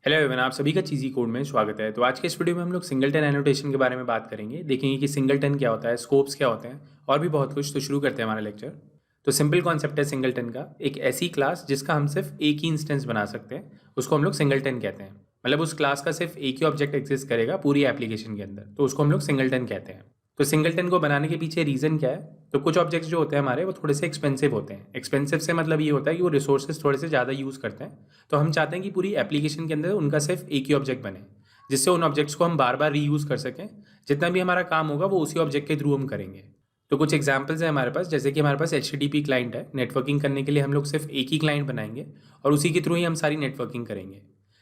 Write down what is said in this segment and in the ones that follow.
Hello everyone, आप सभी का चीज़ी कोड में स्वागत है। तो आज के इस वीडियो में हम लोग सिंगलटन एनोटेशन के बारे में बात करेंगे, देखेंगे कि सिंगलटन क्या होता है, स्कोप्स क्या होते हैं और भी बहुत कुछ। तो शुरू करते हैं हमारा लेक्चर। तो सिंपल कॉन्सेप्ट है सिंगलटन का, एक ऐसी क्लास जिसका हम सिर्फ एक ही इंस्टेंस बना सकते हैं, उसको हम लोग सिंगलटन कहते हैं। मतलब उस क्लास का सिर्फ एक ही ऑब्जेक्ट एग्जिस्ट करेगा पूरी एप्लीकेशन के अंदर, तो उसको हम लोग सिंगलटन कहते हैं। तो सिंगलटन को बनाने के पीछे रीज़न क्या है? तो कुछ ऑब्जेक्ट्स जो होते हैं हमारे, वो थोड़े से एक्सपेंसिव होते हैं। एक्सपेंसिव से मतलब ये होता है कि वो रिसोर्सेज थोड़े से ज़्यादा यूज़ करते हैं। तो हम चाहते हैं कि पूरी एप्लीकेशन के अंदर उनका सिर्फ एक ही ऑब्जेक्ट बने, जिससे उन ऑब्जेक्ट्स को हम बार बार रीयूज़ कर सकें। जितना भी हमारा काम होगा वो उसी ऑब्जेक्ट के थ्रू हम करेंगे। तो कुछ एग्जांपल्स हैं हमारे पास, जैसे कि हमारे पास HTTP क्लाइंट है। नेटवर्किंग करने के लिए हम लोग सिर्फ एक ही क्लाइंट बनाएंगे और उसी के थ्रू ही हम सारी नेटवर्किंग करेंगे।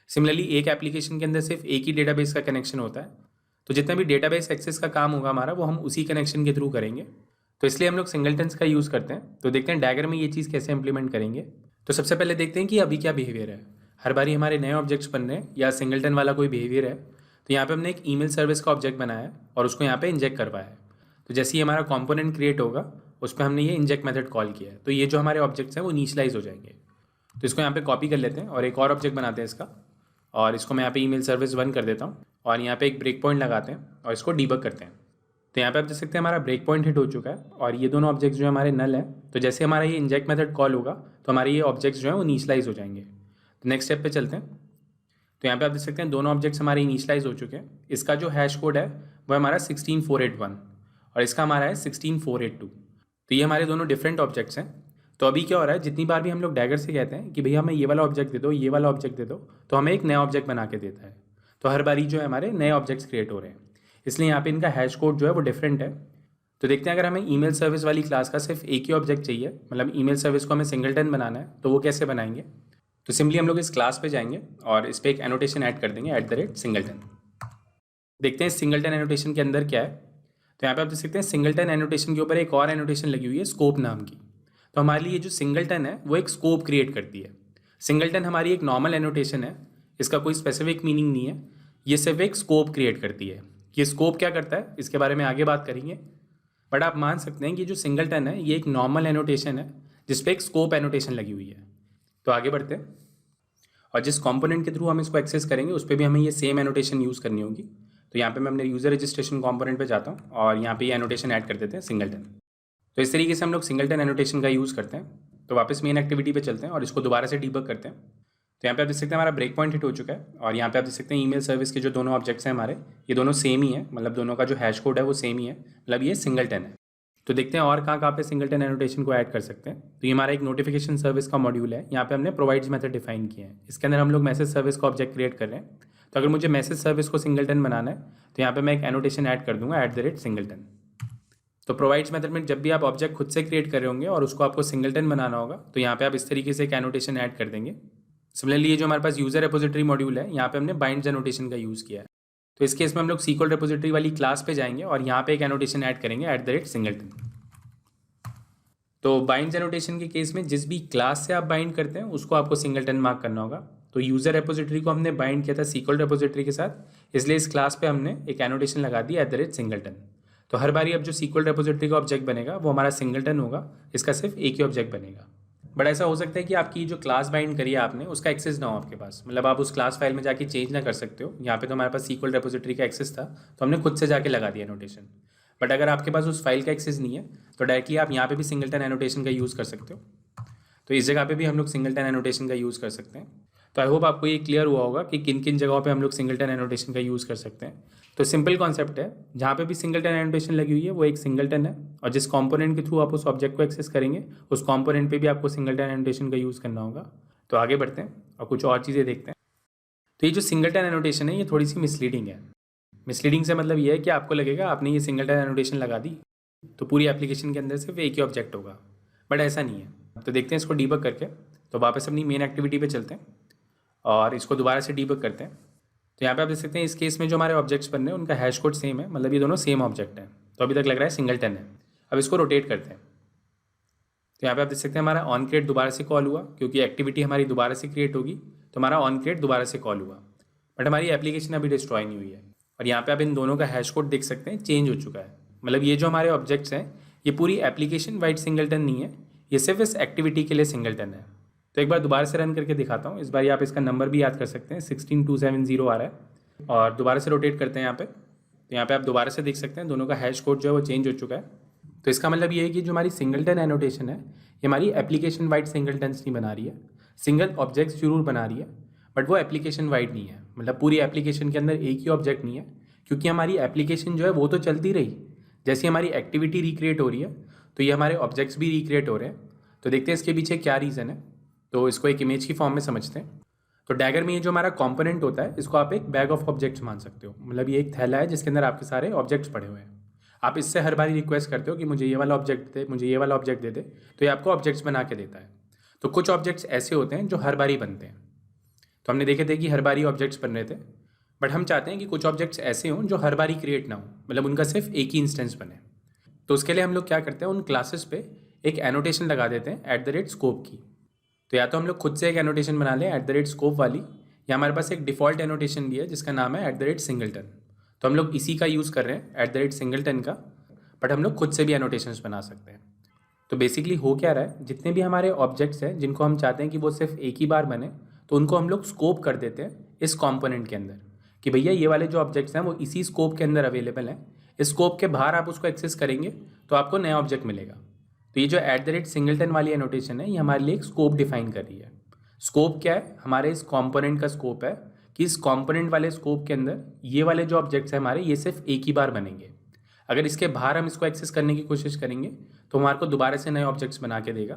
सिमिलरली एक एप्लीकेशन के अंदर सिर्फ एक ही डेटाबेस का कनेक्शन होता है, तो जितना भी डेटाबेस एक्सेस का काम होगा हमारा, वो हम उसी कनेक्शन के थ्रू करेंगे। तो इसलिए हम लोग सिंगलटन्स का यूज़ करते हैं। तो देखते हैं डायग्राम में ये चीज़ कैसे इंप्लीमेंट करेंगे। तो सबसे पहले देखते हैं कि अभी क्या बिहेवियर है। हर बारी हमारे नए ऑब्जेक्ट्स बन रहे हैं या सिंगलटन वाला कोई बिहेवियर है, तो यहाँ पे हमने एक ईमेल सर्विस का ऑब्जेक्ट बनाया है और उसको यहाँ पे इंजेक्ट करवाया है। तो जैसे ही हमारा कंपोनेंट क्रिएट होगा, उस पर हमने ये इंजेक्ट मेथड कॉल किया है, तो ये जो हमारे ऑब्जेक्ट्स हैं वो इनिशियलाइज हो जाएंगे। तो इसको यहाँ पे कॉपी कर लेते हैं और एक और ऑब्जेक्ट बनाते हैं इसका, और इसको मैं यहाँ पे ईमेल सर्विस 1 कर देता हूँ और यहाँ पे एक ब्रेक पॉइंट लगाते हैं और इसको डीबग करते हैं। तो यहाँ पे आप देख सकते हैं हमारा ब्रेक पॉइंट हिट हो चुका है और ये दोनों ऑब्जेक्ट्स जो हमारे नल हैं, तो जैसे हमारा ये इंजेक्ट मेथड कॉल होगा तो हमारे ये ऑब्जेक्ट्स जो हैं वो इनिशियलाइज हो जाएंगे। तो नेक्स्ट स्टेप पे चलते हैं। तो यहाँ पे आप देख सकते हैं दोनों ऑब्जेक्ट्स हमारे इनिशियलाइज हो चुके हैं। इसका जो हैश कोड है वो हमारा 16481 और इसका हमारा है 16482। तो ये हमारे दोनों डिफरेंट ऑब्जेक्ट्स हैं। तो अभी क्या हो रहा है, जितनी बार भी हम लोग डैगर से कहते हैं कि भैया हमें ये वाला ऑब्जेक्ट दे दो, ये वाला ऑब्जेक्ट दे दो, तो हमें एक नया ऑब्जेक्ट बना के देता है। तो हर बारी जो है हमारे नए ऑब्जेक्ट्स क्रिएट हो रहे हैं, इसलिए यहाँ पे इनका हैश कोड जो है वो डिफरेंट है। तो देखते हैं अगर हमें ईमेल सर्विस वाली क्लास का सिर्फ एक ही ऑब्जेक्ट चाहिए, मतलब ईमेल सर्विस को हमें सिंगलटन बनाना है, तो वो कैसे बनाएंगे। तो सिंपली हम लोग इस क्लास पे जाएंगे और इस पर एक एनोटेशन ऐड कर देंगे @सिंगलटन। देखते हैं सिंगलटन एनोटेशन के अंदर क्या है। तो यहाँ पे आप देख सकते हैं सिंगलटन एनोटेशन के ऊपर एक और एनोटेशन लगी हुई है स्कोप नाम की। तो हमारे लिए ये जो सिंगलटन है वो एक स्कोप क्रिएट करती है। सिंगलटन हमारी एक नॉर्मल एनोटेशन है, इसका कोई स्पेसिफिक मीनिंग नहीं है, ये सिर्फ एक स्कोप क्रिएट करती है। ये स्कोप क्या करता है इसके बारे में आगे बात करेंगे, बट आप मान सकते हैं कि जो सिंगलटन है ये एक नॉर्मल एनोटेशन है जिसपे एक स्कोप एनोटेशन लगी हुई है। तो आगे बढ़ते हैं, और जिस कंपोनेंट के थ्रू हम इसको एक्सेस करेंगे उस पर भी हमें ये सेम एनोटेशन यूज़ करनी होगी। तो यहाँ पे मैं अपने यूज़र रजिस्ट्रेशन कंपोनेंट पे जाता हूँ और यहाँ पे ये एनोटेशन ऐड कर देते हैं सिंगलटन। तो इस तरीके से हम लोग सिंगलटन एनोटेशन का यूज़ करते हैं। तो वापस मेन एक्टिविटी पे चलते हैं और इसको दोबारा से डीबग करते हैं। तो यहाँ पे आप देख सकते हैं हमारा ब्रेक पॉइंट हिट हो चुका है और यहाँ पे आप देख सकते हैं ईमेल सर्विस के जो दोनों ऑब्जेक्ट्स हैं हमारे, ये दोनों सेम ही है, मतलब दोनों का जो हैश कोड है वो सेम ही है, मतलब ये सिंगलटन है। तो देखते हैं और कहाँ पे सिंगलटन एनोटेशन को ऐड कर सकते हैं। तो ये हमारा एक नोटिफिकेशन सर्विस का मॉड्यूल है, यहाँ पे हमने प्रोवाइड्स मेथड डिफाइन किया है। इसके अंदर हम लोग मैसेज सर्विस का ऑब्जेक्ट क्रिएट कर रहे हैं। तो अगर मुझे मैसेज सर्विस को सिंगलटन बनाना है तो यहाँ पे मैं एक एनोटेशन ऐड कर दूंगा @सिंगलटन। तो प्रोवाइड्स मेथड में जब भी आप ऑब्जेक्ट खुद से क्रिएट कर रहे होंगे और उसको आपको सिंगलटन बनाना होगा, तो यहाँ पे आप इस तरीके से एक एनोटेशन ऐड कर देंगे। सिमिलरली ये जो हमारे पास यूजर रेपोजिटरी मॉड्यूल है, यहाँ पे हमने बाइंड्स एनोटेशन का यूज़ किया है। तो इस केस में हम लोग SQL रेपोजिटरी वाली क्लास पे जाएंगे और यहाँ पे एक एनोटेशन ऐड करेंगे @सिंगलटन। तो बाइंड्स एनोटेशन के केस में जिस भी क्लास से आप बाइंड करते हैं उसको आपको सिंगलटन मार्क करना होगा। तो यूजर रेपोजिटरी को हमने बाइंड किया था SQL रेपोजिटरी के साथ, इसलिए इस क्लास पे हमने एक एनोटेशन लगा दी @सिंगलटन। तो हर बारी अब जो SQL रेपोजिटरी का ऑब्जेक्ट बनेगा वो हमारा सिंगलटन होगा, इसका सिर्फ एक ही ऑब्जेक्ट बनेगा। बट ऐसा हो सकता है कि आपकी जो क्लास बाइंड करी है आपने, उसका एक्सेस ना हो आपके पास, मतलब आप उस क्लास फाइल में जाके चेंज ना कर सकते हो। यहाँ पे तो हमारे पास SQL रेपोजिटरी का एक्सेस था, तो हमने खुद से जाके लगा दिया एनोटेशन। बट अगर आपके पास उस फाइल का एक्सेस नहीं है तो डायरेक्टली आप यहाँ पे भी सिंगलटन एनोटेशन का यूज़ कर सकते हो। तो इस जगह पे भी हम लोग सिंगलटन एनोटेशन का यूज़ कर सकते हैं। तो आई होप आपको ये क्लियर हुआ होगा कि किन किन जगहों पे हम लोग सिंगलटन एनोटेशन का यूज़ कर सकते हैं। तो सिंपल कॉन्सेप्ट है, जहाँ पे भी सिंगलटन एनोटेशन लगी हुई है वो एक सिंगलटन है, और जिस कंपोनेंट के थ्रू आप उस ऑब्जेक्ट को एक्सेस करेंगे उस कंपोनेंट पे भी आपको सिंगलटन एनोटेशन का यूज़ करना होगा। तो आगे बढ़ते हैं और कुछ और चीज़ें देखते हैं। तो ये जो सिंगलटन एनोटेशन है ये थोड़ी सी मिसलीडिंग है। मिसलीडिंग से मतलब ये है कि आपको लगेगा आपने ये सिंगलटन एनोटेशन लगा दी तो पूरी एप्लीकेशन के अंदर सिर्फ एक ही ऑब्जेक्ट होगा, बट ऐसा नहीं है। तो देखते हैं इसको डीबग करके। तो वापस अपनी मेन एक्टिविटी पे चलते हैं और इसको दोबारा से डीबग करते हैं। तो यहाँ पे आप देख सकते हैं इस केस में जो हमारे ऑब्जेक्ट्स बन रहे हैं उनका हैश कोड सेम है, मतलब ये दोनों सेम ऑब्जेक्ट हैं। तो अभी तक लग रहा है सिंगलटन है। अब इसको रोटेट करते हैं। तो यहाँ पे आप देख सकते हैं हमारा ऑन क्रिएट दोबारा से कॉल हुआ, क्योंकि एक्टिविटी हमारी दोबारा से क्रिएट होगी, तो हमारा ऑन क्रिएट दोबारा से कॉल हुआ, बट हमारी एप्लीकेशन अभी डिस्ट्रॉय नहीं हुई है। और यहाँ पे आप इन दोनों का हैश कोड देख सकते हैं चेंज हो चुका है। मतलब ये जो हमारे ऑब्जेक्ट्स हैं ये पूरी एप्लीकेशन वाइड सिंगलटन नहीं है, ये सिर्फ इस एक्टिविटी के लिए सिंगलटन है। तो एक बार दोबारा से रन करके दिखाता हूँ। इस बार आप इसका नंबर भी याद कर सकते हैं, 16270 आ रहा है। और दोबारा से रोटेट करते हैं यहाँ पे, तो यहाँ पे आप दोबारा से देख सकते हैं दोनों का हैश कोड जो है वो चेंज हो चुका है। तो इसका मतलब ये है कि जो हमारी सिंगलटन एनोटेशन है ये हमारी एप्लीकेशन वाइड सिंगलटन्स नहीं बना रही है, सिंगल ऑब्जेक्ट्स जरूर बना रही है, बट वो एप्लीकेशन वाइड नहीं है। मतलब पूरी एप्लीकेशन के अंदर एक ही ऑब्जेक्ट नहीं है, क्योंकि हमारी एप्लीकेशन जो है वो तो चलती रही, जैसी हमारी एक्टिविटी रिक्रिएट हो रही है तो ये हमारे ऑब्जेक्ट्स भी रिक्रिएट हो रहे हैं। तो देखते हैं इसके पीछे क्या रीज़न है। तो इसको एक इमेज की फॉर्म में समझते हैं। तो डैगर में ये जो हमारा कंपोनेंट होता है इसको आप एक बैग ऑफ ऑब्जेक्ट्स मान सकते हो। मतलब ये एक थैला है जिसके अंदर आपके सारे ऑब्जेक्ट्स पड़े हुए हैं। आप इससे हर बार रिक्वेस्ट करते हो कि मुझे ये वाला ऑब्जेक्ट दे, मुझे ये वाला ऑब्जेक्ट दे दे, तो ये आपको ऑब्जेक्ट्स बना के देता है। तो कुछ ऑब्जेक्ट्स ऐसे होते हैं जो हर बार ही बनते हैं। तो हमने देखे थे कि हर बार ही ऑब्जेक्ट्स बन रहे थे, बट हम चाहते हैं कि कुछ ऑब्जेक्ट्स ऐसे हों जो हर बार ही क्रिएट ना हो, मतलब उनका सिर्फ एक ही इंस्टेंस बने। तो उसके लिए हम लोग क्या करते हैं, उन क्लासेस पे एक एनोटेशन लगा देते हैं @scope की। तो या तो हम लोग खुद से एक एनोटेशन बना लें @scope वाली, या हमारे पास एक डिफ़ॉल्ट एनोटेशन भी है जिसका नाम है @singleton। तो हम लोग इसी का यूज़ कर रहे हैं @singleton का, बट हम लोग खुद से भी एनोटेशंस बना सकते हैं। तो बेसिकली हो क्या रहा है, जितने भी हमारे ऑब्जेक्ट्स हैं जिनको हम चाहते हैं कि वो सिर्फ एक ही बार बने, तो उनको हम लोग स्कोप कर देते हैं इस कॉम्पोनेंट के अंदर कि भैया ये वाले जो ऑब्जेक्ट्स हैं वो इसी स्कोप के अंदर अवेलेबल हैं। इस स्कोप के बाहर आप उसको एक्सेस करेंगे तो आपको नया ऑब्जेक्ट मिलेगा। तो ये जो @singleton वाली एनोटेशन है ये हमारे लिए एक स्कोप डिफाइन कर रही है। स्कोप क्या है, हमारे इस कॉम्पोनेंट का स्कोप है कि इस कॉम्पोनेंट वाले स्कोप के अंदर ये वाले जो ऑब्जेक्ट्स हैं हमारे ये सिर्फ एक ही बार बनेंगे। अगर इसके बाहर हम इसको एक्सेस करने की कोशिश करेंगे तो हमारे को दोबारा से नए ऑब्जेक्ट्स बना के देगा।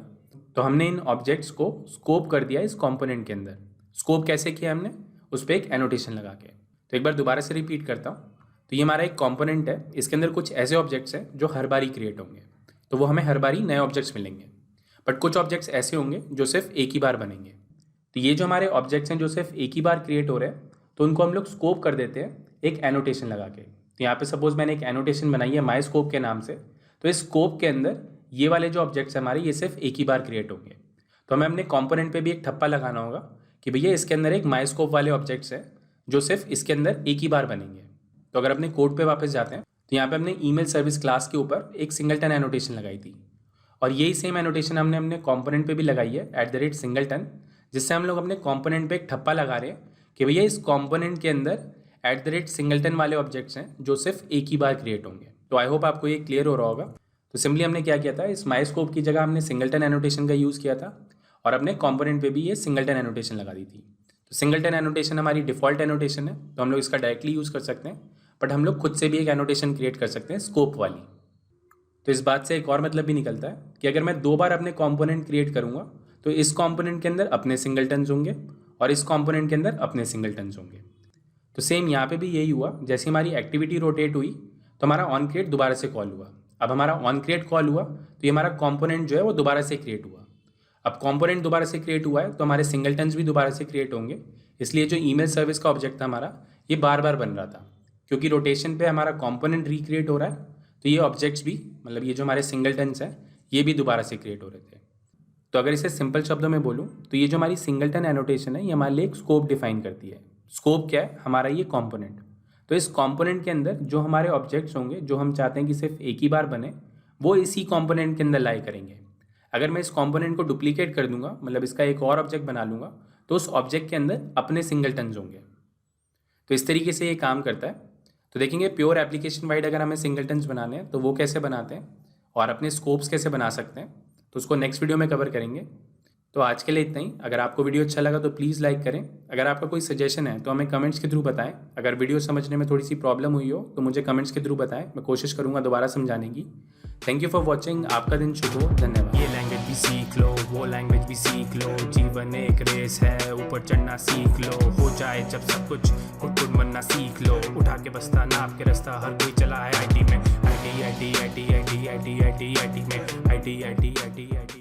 तो हमने इन ऑब्जेक्ट्स को स्कोप कर दिया इस कॉम्पोनेंट के अंदर। स्कोप कैसे किया हमने, उस पर एक एनोटेशन लगा के। तो एक बार दोबारा से रिपीट करता हूँ। तो ये हमारा एक कॉम्पोनेंट है, इसके अंदर कुछ ऐसे ऑब्जेक्ट्स हैं जो हर बार ही क्रिएट होंगे, तो वो हमें हर बार ही नए ऑब्जेक्ट्स मिलेंगे। बट कुछ ऑब्जेक्ट्स ऐसे होंगे जो सिर्फ एक ही बार बनेंगे। तो ये जो हमारे ऑब्जेक्ट्स हैं जो सिर्फ एक ही बार क्रिएट हो रहे हैं, तो उनको हम लोग स्कोप कर देते हैं एक एनोटेशन लगा के। तो यहाँ पे सपोज मैंने एक एनोटेशन बनाई है माई स्कोप के नाम से। तो इस स्कोप के अंदर ये वाले जो ऑब्जेक्ट्स हैं हमारे ये सिर्फ एक ही बार क्रिएट होंगे। तो हमें अपने कॉम्पोनेंट पे भी एक ठप्पा लगाना होगा कि भैया इसके अंदर एक माई स्कोप वाले ऑब्जेक्ट्स हैं जो सिर्फ इसके अंदर एक ही बार बनेंगे। तो अगर अपने कोड पे वापस जाते हैं तो यहाँ पे हमने ईमेल सर्विस क्लास के ऊपर एक सिंगलटन एनोटेशन लगाई थी, और यही सेम एनोटेशन हमने अपने कॉम्पोनेंट पे भी लगाई है @singleton, जिससे हम लोग अपने कॉम्पोनेंट पे एक ठप्पा लगा रहे हैं कि भैया इस कॉम्पोनेंट के अंदर @singleton वाले ऑब्जेक्ट्स हैं जो सिर्फ एक ही बार क्रिएट होंगे। तो आई होप आपको ये क्लियर हो रहा होगा। तो सिंपली हमने क्या किया था, इस माई स्कोप की जगह हमने सिंगलटन एनोटेशन का यूज़ किया था, और अपने कॉम्पोनेंट पे भी ये सिंगलटन एनोटेशन लगा दी थी। तो सिंगलटन एनोटेशन हमारी डिफ़ॉल्ट एनोटेशन है, तो हम लोग इसका डायरेक्टली यूज़ कर सकते हैं, बट हम लोग खुद से भी एक एनोटेशन क्रिएट कर सकते हैं स्कोप वाली। तो इस बात से एक और मतलब भी निकलता है कि अगर मैं 2 बार अपने कॉम्पोनेंट क्रिएट करूँगा तो इस कॉम्पोनेंट के अंदर अपने सिंगलटन्स होंगे और इस कॉम्पोनेंट के अंदर अपने सिंगलटन्स होंगे। तो सेम यहाँ पे भी यही हुआ, जैसे हमारी एक्टिविटी रोटेट हुई तो हमारा ऑन क्रिएट दोबारा से कॉल हुआ। अब हमारा ऑन क्रिएट कॉल हुआ तो ये हमारा कॉम्पोनेंट जो है वो दोबारा से क्रिएट हुआ। अब कॉम्पोनेंट दोबारा से क्रिएट हुआ है तो हमारे सिंगलटन्स भी दोबारा से क्रिएट होंगे। इसलिए जो ईमेल सर्विस का ऑब्जेक्ट था हमारा ये बार बार बन रहा था, क्योंकि रोटेशन पे हमारा कॉम्पोनेंट रिक्रिएट हो रहा है, तो ये ऑब्जेक्ट्स भी, मतलब ये जो हमारे सिंगलटन्स हैं ये भी दोबारा से क्रिएट हो रहे थे। तो अगर इसे सिंपल शब्दों में बोलूँ तो ये जो हमारी सिंगलटन एनोटेशन है ये हमारे लिए एक स्कोप डिफाइन करती है। स्कोप क्या है, हमारा ये कॉम्पोनेंट। तो इस कॉम्पोनेंट के अंदर जो हमारे ऑब्जेक्ट्स होंगे जो हम चाहते हैं कि सिर्फ एक ही बार बने, वो इसी कॉम्पोनेंट के अंदर लाई करेंगे। अगर मैं इस कॉम्पोनेंट को डुप्लीकेट कर दूंगा, मतलब इसका एक और ऑब्जेक्ट बना लूँगा, तो उस ऑब्जेक्ट के अंदर अपने सिंगलटन्स होंगे। तो इस तरीके से ये काम करता है। तो देखेंगे प्योर एप्लीकेशन वाइड अगर हमें सिंगलटन्स बनाने हैं तो वो कैसे बनाते हैं और अपने स्कोप्स कैसे बना सकते हैं, तो उसको नेक्स्ट वीडियो में कवर करेंगे। तो आज के लिए इतना ही। अगर आपको वीडियो अच्छा लगा तो प्लीज़ लाइक करें। अगर आपका कोई सजेशन है तो हमें कमेंट्स के थ्रू बताएं। अगर वीडियो समझने में थोड़ी सी प्रॉब्लम हुई हो तो मुझे कमेंट्स के थ्रू बताएं, मैं कोशिश करूँगा दोबारा समझाने की। Thank you for watching. आपका दिन शुभ हो। धन्यवाद। ये लैंग्वेज भी सीख लो, वो लैंग्वेज भी सीख लो, जीवन एक रेस है, ऊपर चढ़ना सीख लो। हो जाए जब सब कुछ, खुद बनना सीख लो। उठा के बस्ता, नाप के रास्ता, हर कोई चला है IT में। IT में IT